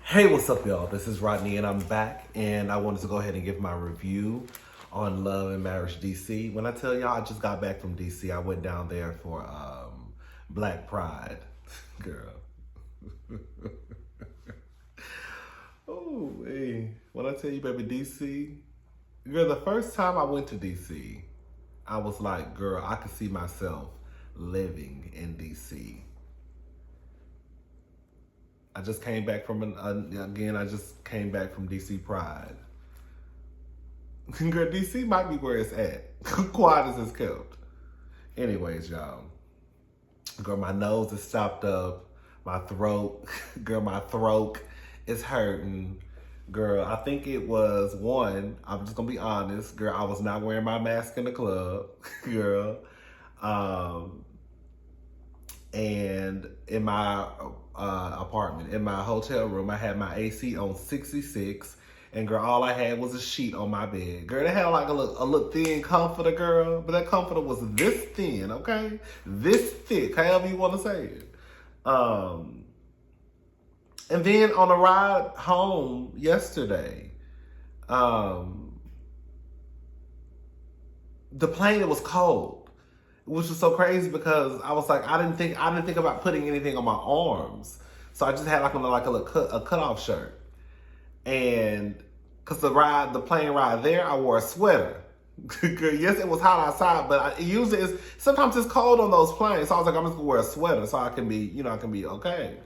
Hey, what's up, y'all? This is Rodney, and I'm back, and I wanted to go ahead and give my review on Love and Marriage DC. When I tell y'all I just got back from DC, I went down there for Black Pride. Girl. Oh, hey. When I tell you, baby, DC, girl, the first time I went to DC, I was like, girl, I could see myself living in DC. I just came back from I just came back from DC Pride. Girl, DC might be where it's at. Quiet as it's kept. Anyways, y'all. Girl, my nose is stopped up. My throat, girl, my throat is hurting. Girl, I think it was one, I'm just gonna be honest. Girl, I was not wearing my mask in the club. Girl. And in my apartment, in my hotel room, I had my AC on 66, and girl, all I had was a sheet on my bed. Girl, they had like a little thin comforter, girl, but that comforter was this thin, okay? This thick, however you want to say it. And then on the ride home yesterday, the plane, it was cold. Which was so crazy because I was like, I didn't think about putting anything on my arms, so I just had like a cutoff shirt, and because the plane ride there, I wore a sweater. Yes, it was hot outside, but sometimes it's cold on those planes, so I was like, I'm just gonna wear a sweater so I can be okay.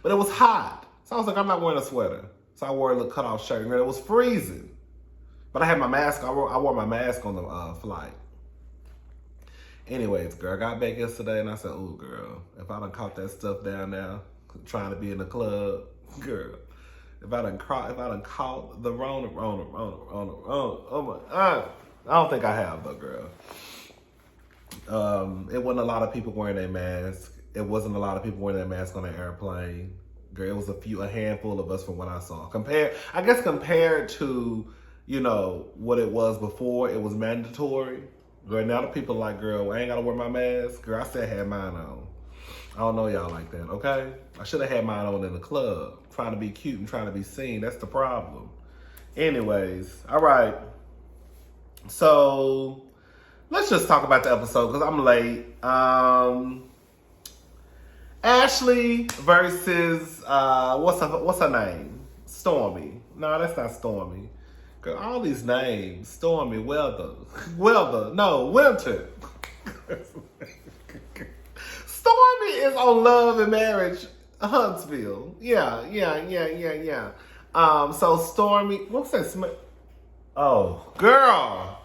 But it was hot, so I was like, I'm not wearing a sweater, so I wore a little cutoff shirt, and it was freezing, but I had my mask. I wore my mask on the flight. Anyways, girl, I got back yesterday and I said, "Oh, girl, if I done caught that stuff down there, trying to be in the club, girl, if I done caught the Rona, oh my, I don't think I have though, girl. It wasn't a lot of people wearing their mask. It wasn't a lot of people wearing their mask on the airplane. Girl, it was a handful of us from what I saw. Compared to, what it was before, it was mandatory. Girl, now the people like, girl, I ain't gotta wear my mask. Girl, I still had mine on. I don't know y'all like that, okay? I should have had mine on in the club, trying to be cute and trying to be seen. That's the problem. Anyways, all right. So let's just talk about the episode because I'm late. Ashley versus what's her name? Stormy. No, that's not Stormy. Girl, all these names, Stormy, Winter. Stormy is on Love and Marriage, Huntsville. Yeah. So Stormy, what's that smell? Oh, girl.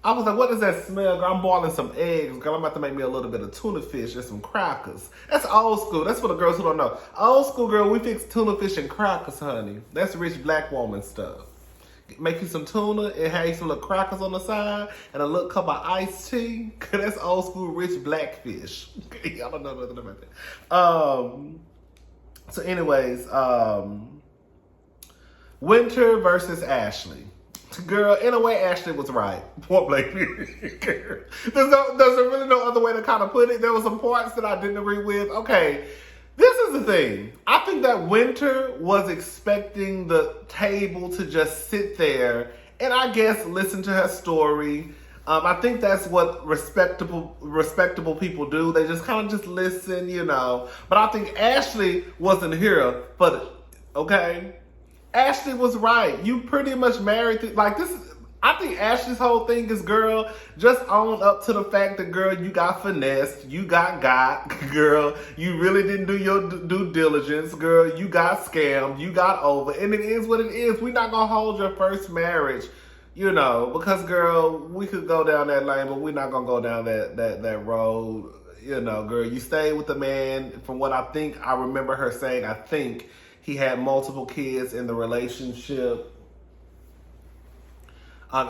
I was like, what is that smell? Girl, I'm boiling some eggs. Girl, I'm about to make me a little bit of tuna fish and some crackers. That's old school. That's for the girls who don't know. Old school, girl, we fix tuna fish and crackers, honey. That's rich black woman stuff. Make you some tuna and have you some little crackers on the side and a little cup of iced tea. Cause that's old school rich black fish. Y'all don't know nothing about that. So anyways, Winter versus Ashley. Girl, in a way, Ashley was right. Poor black people. There's really no other way to kind of put it. There were some parts that I didn't agree with. Okay. This is the thing. I think that Winter was expecting the table to just sit there and I guess listen to her story. I think that's what respectable people do. They just kind of just listen, But I think Ashley wasn't here, okay? Ashley was right. You pretty much married I think Ashley's whole thing is, girl, just own up to the fact that, girl, you got finessed, you got, girl, you really didn't do your due diligence, girl, you got scammed, you got over, and it is what it is. We're not gonna hold your first marriage, because, girl, we could go down that lane, but we're not gonna go down that road, girl. You stayed with the man. From what I remember her saying, I think he had multiple kids in the relationship.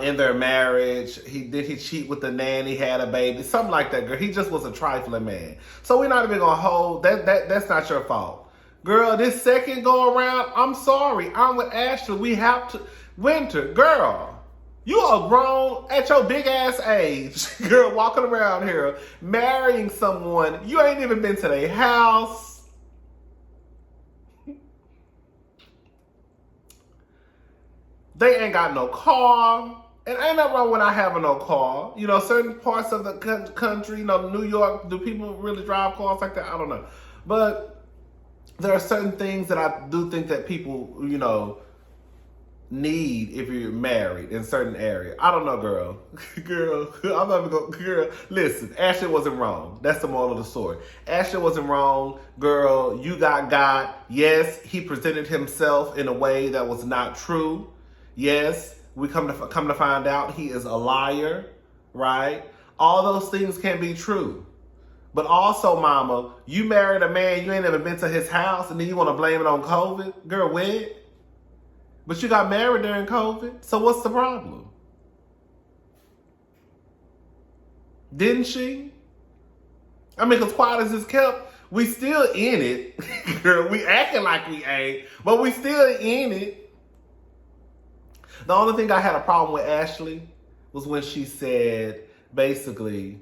In their marriage, he cheat with the nanny, had a baby, something like that, girl. He just was a trifling man. So we're not even gonna hold that. That's not your fault, girl. This second go around, I'm sorry. I'm with Ashley. We have to. Winter, girl, you are grown at your big ass age, girl, walking around here marrying someone you ain't even been to their house. They ain't got no car. And ain't nothing wrong with not having no car. You know, certain parts of the country, you know, New York, do people really drive cars like that? I don't know. But there are certain things that I do think that people, you know, need if you're married in certain areas. I don't know, girl. Girl, I'm not even going to, girl, listen, Ashley wasn't wrong. That's the moral of the story. Ashley wasn't wrong. Girl, you got God. Yes, he presented himself in a way that was not true. Yes, we come to find out he is a liar, right? All those things can be true. But also, mama, you married a man, you ain't ever been to his house, and then you want to blame it on COVID? Girl, when? But you got married during COVID, so what's the problem? Didn't she? I mean, because quiet as it's kept, we still in it. Girl, we acting like we ain't, but we still in it. The only thing I had a problem with Ashley was when she said, basically,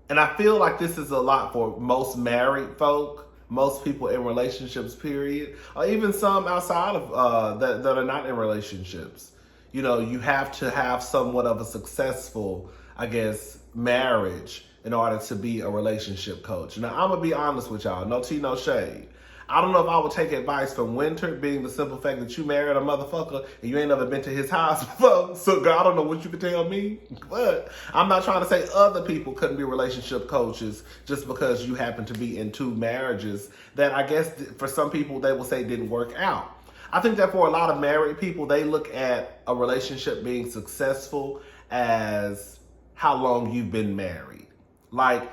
and I feel like this is a lot for most married folk, most people in relationships, period, or even some outside of that are not in relationships. You know, you have to have somewhat of a successful, I guess, marriage in order to be a relationship coach. Now, I'm going to be honest with y'all. No tea, no shade. I don't know if I would take advice from Winter, being the simple fact that you married a motherfucker and you ain't never been to his house before. So, girl, I don't know what you can tell me. But I'm not trying to say other people couldn't be relationship coaches just because you happen to be in two marriages that I guess for some people they will say didn't work out. I think that for a lot of married people, they look at a relationship being successful as how long you've been married. Like,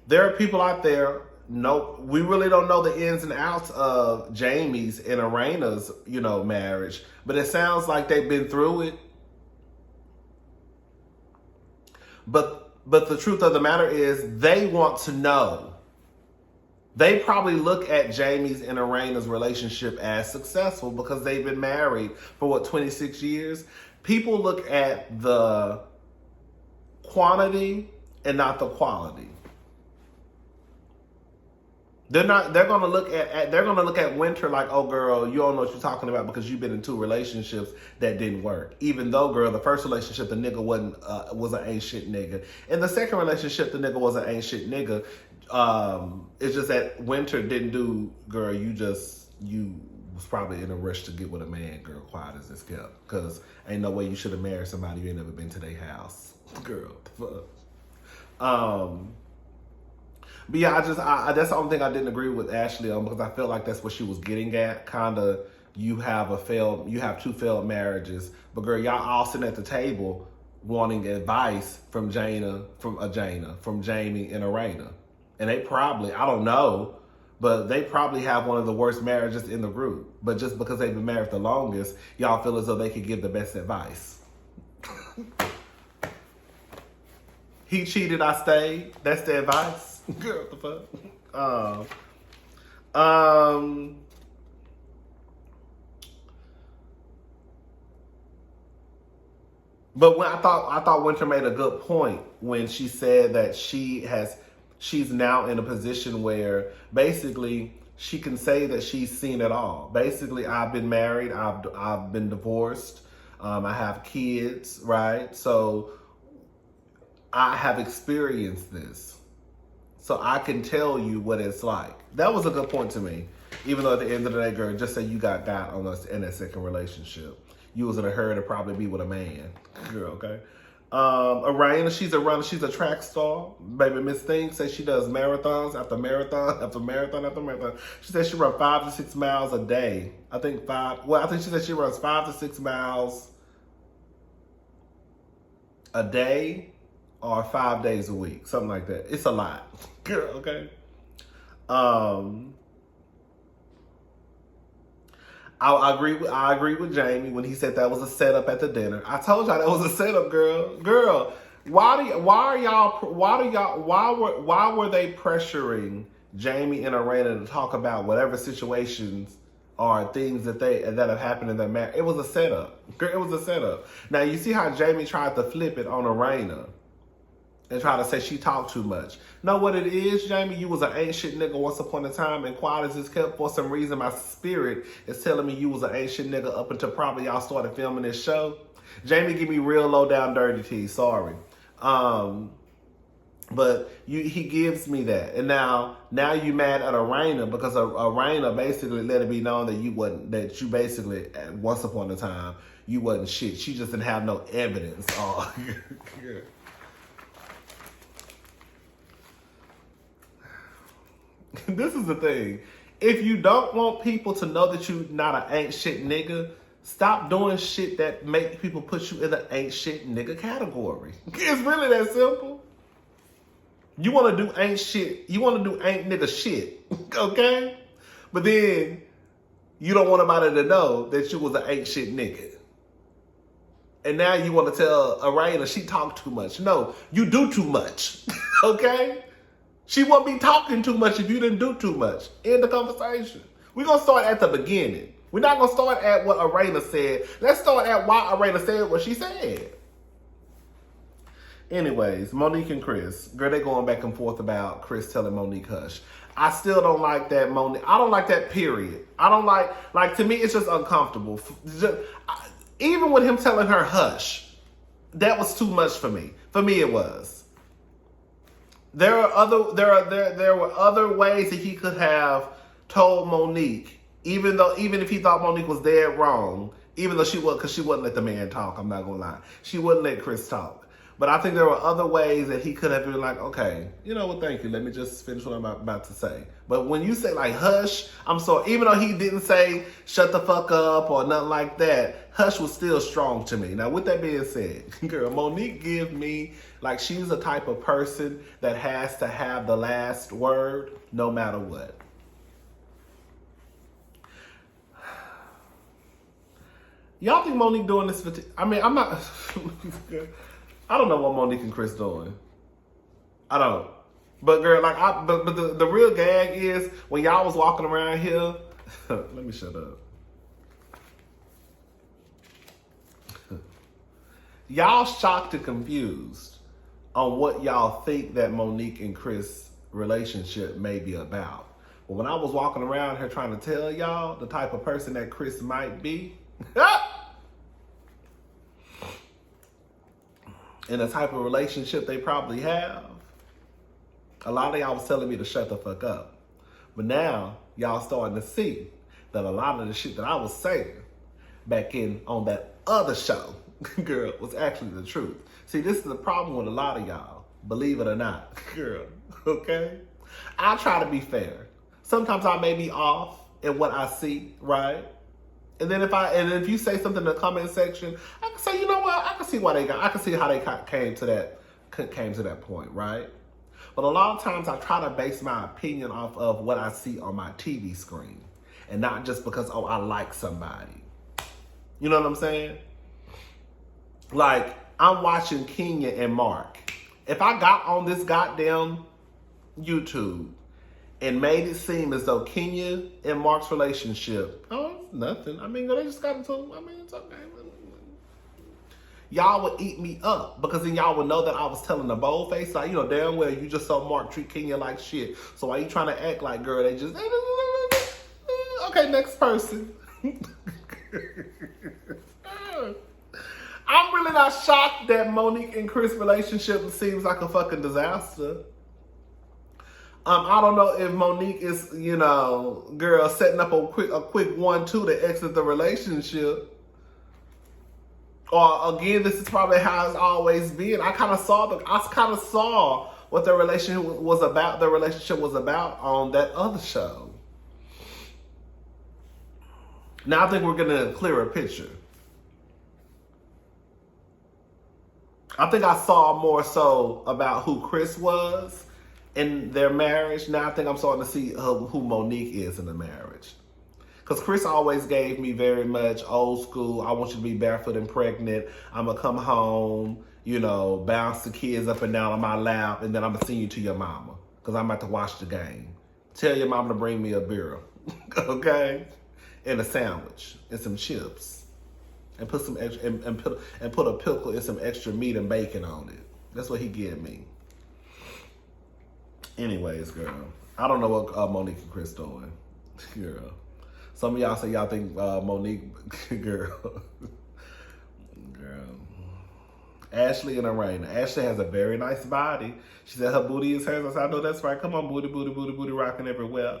there are people out there. No, we really don't know the ins and outs of Jamie's and Arena's, you know, marriage. But it sounds like they've been through it. But the truth of the matter is they want to know. They probably look at Jamie's and Arena's relationship as successful because they've been married for 26 years? People look at the quantity and not the quality. They're gonna look at Winter like, oh girl, you don't know what you're talking about because you've been in two relationships that didn't work. Even though, girl, the first relationship the nigga was an ain't shit nigga. In the second relationship the nigga was an ain't shit nigga. It's just that Winter didn't do, girl, you was probably in a rush to get with a man, girl, quiet as it's kept. Cause ain't no way you should have married somebody you ain't never been to their house. Girl, fuck. But yeah, that's the only thing I didn't agree with Ashley on, because I feel like that's what she was getting at. Kinda, you have two failed marriages, but girl, y'all all sitting at the table wanting advice from Jamie and Arena, and they probably, I don't know, but they probably have one of the worst marriages in the group. But just because they've been married the longest, y'all feel as though they could give the best advice. He cheated, I stayed. That's the advice. Girl, what the fuck? But when I thought Winter made a good point when she said that she's now in a position where basically she can say that she's seen it all. Basically, I've been married, I've been divorced, I have kids, right? So I have experienced this. So I can tell you what it's like. That was a good point to me. Even though at the end of the day, girl, just say you got on us in that second relationship. You was in a hurry to probably be with a man. Girl, okay? Orion, she's a runner. She's a track star. Baby Miss Thing says she does marathons after marathon after marathon after marathon. She says she runs 5 to 6 miles a day. I think she said she runs 5 to 6 miles a day or 5 days a week. Something like that. It's a lot. Girl, okay? I agree with Jamie when he said that was a setup at the dinner. I told y'all that was a setup, girl. Girl, why were they pressuring Jamie and Arena to talk about whatever situations or things that have happened in their marriage? It was a setup. Girl, it was a setup. Now you see how Jamie tried to flip it on Arena. and try to say she talked too much. Know what it is, Jamie? You was an ain't shit nigga once upon a time, and quiet as it's kept. For some reason, my spirit is telling me you was an ain't shit nigga up until probably y'all started filming this show. Jamie give me real low down dirty tea. Sorry. But he gives me that. And now you mad at Orion because Orion basically let it be known that you basically, once upon a time, you wasn't shit. She just didn't have no evidence. Oh, this is the thing. If you don't want people to know that you not an ain't shit nigga, stop doing shit that make people put you in the ain't shit nigga category. It's really that simple. You want to do ain't shit. You want to do ain't nigga shit. Okay? But then you don't want nobody to know that you was an ain't shit nigga. And now you want to tell Arayna she talked too much. No, you do too much. Okay? She won't be talking too much if you didn't do too much. End the conversation. We're going to start at the beginning. We're not going to start at what Arayna said. Let's start at why Arayna said what she said. Anyways, Monique and Chris. Girl, they going back and forth about Chris telling Monique hush. I still don't like that, Monique. I don't like that, period. I don't like to me, it's just uncomfortable. Even with him telling her hush, that was too much for me. For me, it was. There were other ways that he could have told Monique, even if he thought Monique was dead wrong, even though because she wouldn't let the man talk, I'm not gonna lie. She wouldn't let Chris talk. But I think there were other ways that he could have been like, okay, you know what, thank you. Let me just finish what I'm about to say. But when you say like hush, I'm sorry. Even though he didn't say shut the fuck up or nothing like that, hush was still strong to me. Now, with that being said, girl, Monique give me like she's the type of person that has to have the last word no matter what. Y'all think Monique doing this for... I'm not... I don't know what Monique and Chris doing. I don't. But girl, but the real gag is when y'all was walking around here. Let me shut up. Y'all shocked and confused on what y'all think that Monique and Chris relationship may be about. But when I was walking around here trying to tell y'all the type of person that Chris might be, and the type of relationship they probably have, a lot of y'all was telling me to shut the fuck up. But now, y'all starting to see that a lot of the shit that I was saying back on that other show, girl, was actually the truth. See, this is the problem with a lot of y'all, believe it or not, girl, okay? I try to be fair. Sometimes I may be off in what I see, right? And then if you say something in the comment section, I can say, you know what? I can see how they came to that point, right? But a lot of times I try to base my opinion off of what I see on my TV screen, and not just because I like somebody. You know what I'm saying? Like I'm watching Kenya and Mark. If I got on this goddamn YouTube and made it seem as though Kenya and Mark's relationship, nothing. They just got into, it's okay. Y'all would eat me up because then y'all would know that I was telling the bold face, like, damn well you just saw Mark treat Kenya like shit. So why you trying to act like, girl, they just, okay, next person. I'm really not shocked that Monique and Chris' relationship seems like a fucking disaster. I don't know if Monique is, girl, setting up a quick 1-2 to exit the relationship. Or again, this is probably how it's always been. I kind of saw what their relationship was about. Their relationship was about on that other show. Now I think we're getting a clearer picture. I think I saw more so about who Chris was in their marriage. Now I think I'm starting to see who Monique is in the marriage. Because Chris always gave me very much old school, I want you to be barefoot and pregnant. I'm going to come home, bounce the kids up and down on my lap, and then I'm going to send you to your mama because I'm about to watch the game. Tell your mama to bring me a beer, okay? And a sandwich and some chips. And put some extra, and put a pickle and some extra meat and bacon on it. That's what he gave me. Anyways, girl, I don't know what Monique and Chris doing, girl. Some of y'all say y'all think Monique, girl. Ashley and Orion. Ashley has a very nice body. She said her booty is hers. I said, I know that's right. Come on, booty, booty, booty, booty, rocking everywhere.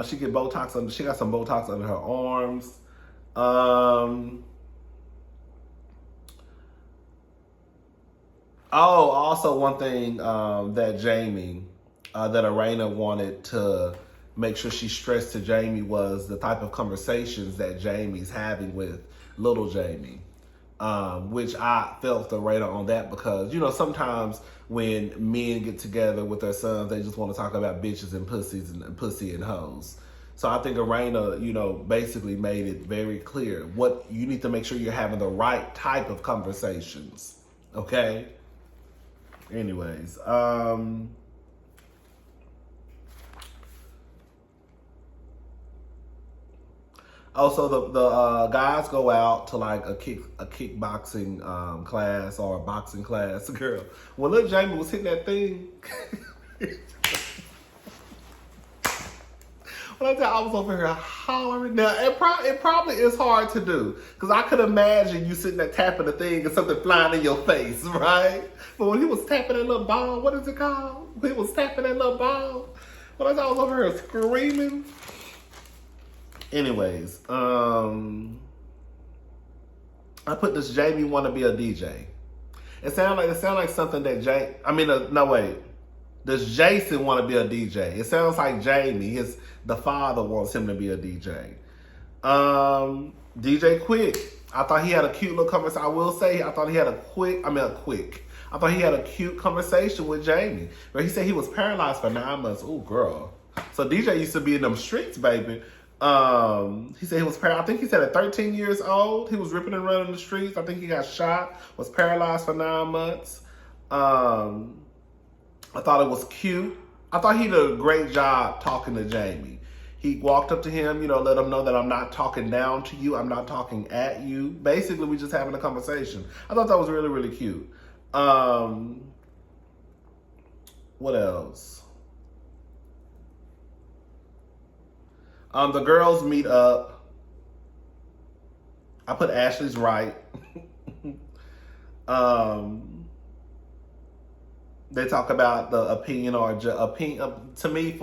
She get Botox under. She got some Botox under her arms. Also one thing that Jamie, that Arena wanted to make sure she stressed to Jamie was the type of conversations that Jamie's having with little Jamie. Which I felt the radar on that because, you know, sometimes when men get together with their sons, they just want to talk about bitches and pussies and pussy and hoes. So I think Arena, you know, basically made it very clear what you need to make sure you're having the right type of conversations. Okay? Anyways, also, the guys go out to like a kickboxing class or a boxing class. Girl, when little Jamie was hitting that thing, when I tell you, I was over here hollering. Now it probably is hard to do because I could imagine you sitting there tapping the thing and something flying in your face, right? But when he was tapping that little ball, what is it called? He was tapping that little ball. When I tell you, I was over here screaming. Anyways, I put this Jamie want to be a DJ. It sounds like something that Does Jason want to be a DJ? It sounds like Jamie, the father, wants him to be a DJ. DJ Quick. I thought he had a cute little conversation. I will say, I thought he had a cute conversation with Jamie. Where he said he was paralyzed for 9 months. Ooh, girl. So DJ used to be in them streets, baby. He said he was I think he said at 13 years old, he was ripping and running the streets. I think he got shot, was paralyzed for 9 months. I thought it was cute. I thought he did a great job talking to Jamie. He walked up to him, you know, let him know that I'm not talking down to you. I'm not talking at you. Basically, we just having a conversation. I thought that was really, really cute. What else? The girls meet up. I put Ashley's right. They talk about the opinion or opinion. To me,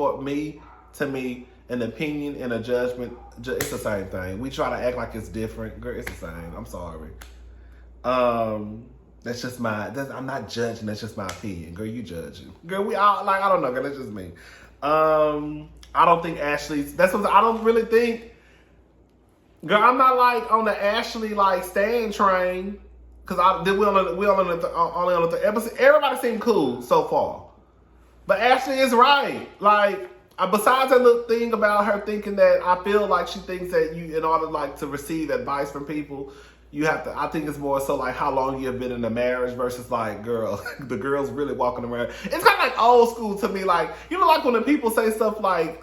an opinion and a judgment, it's the same thing. We try to act like it's different. Girl, it's the same. I'm sorry. That's just I'm not judging. That's just my opinion. Girl, you judging. Girl, we all like. I don't know. Girl, that's just me. I don't think Ashley's. That's what I don't really think. Girl, I'm not like on the Ashley like stand train because we only on the episode. Everybody seemed cool so far, but Ashley is right. Like besides that little thing about her thinking that I feel like she thinks that you, in order like to receive advice from people, you have to. I think it's more so like how long you have been in a marriage versus like, girl, the girl's really walking around. It's kind of like old school to me. Like, you know, like when the people say stuff like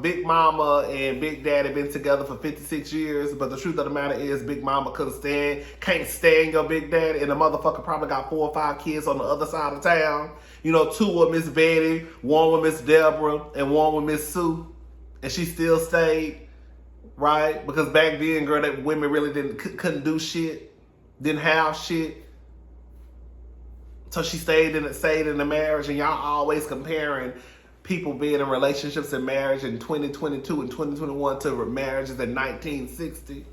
Big Mama and Big Daddy been together for 56 years, but the truth of the matter is Big Mama can't stand your Big Daddy, and the motherfucker probably got 4 or 5 kids on the other side of town. You know, 2 with Miss Betty, 1 with Miss Deborah, and 1 with Miss Sue, and she still stayed. Right? Because back then, girl, that women really couldn't do shit, didn't have shit. So she stayed in the marriage, and y'all always comparing people being in relationships and marriage in 2022 and 2021 to marriages in 1960.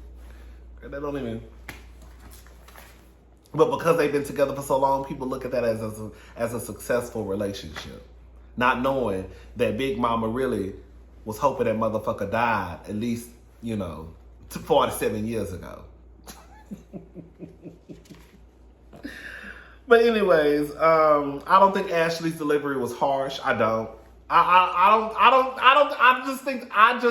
Girl, that don't even. But because they've been together for so long, people look at that as a successful relationship, not knowing that Big Mama really was hoping that motherfucker died at least, you know, 47 years ago. But anyways, I don't think Ashley's delivery was harsh. I don't. I just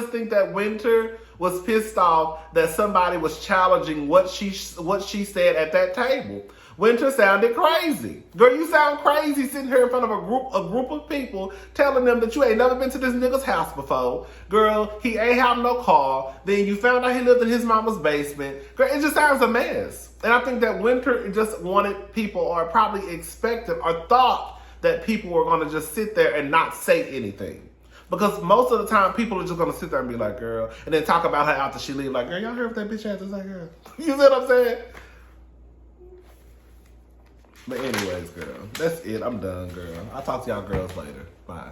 think that Winter was pissed off that somebody was challenging what she said at that table. Winter sounded crazy. Girl, you sound crazy sitting here in front of a group of people telling them that you ain't never been to this nigga's house before. Girl, he ain't have no car. Then you found out he lived in his mama's basement. Girl, it just sounds a mess. And I think that Winter just wanted people, or probably expected or thought that people are going to just sit there and not say anything. Because most of the time, people are just going to sit there and be like, girl, and then talk about her after she leave. Like, girl, y'all heard what that bitch had to say, girl? You see what I'm saying? But anyways, girl, that's it. I'm done, girl. I'll talk to y'all girls later. Bye.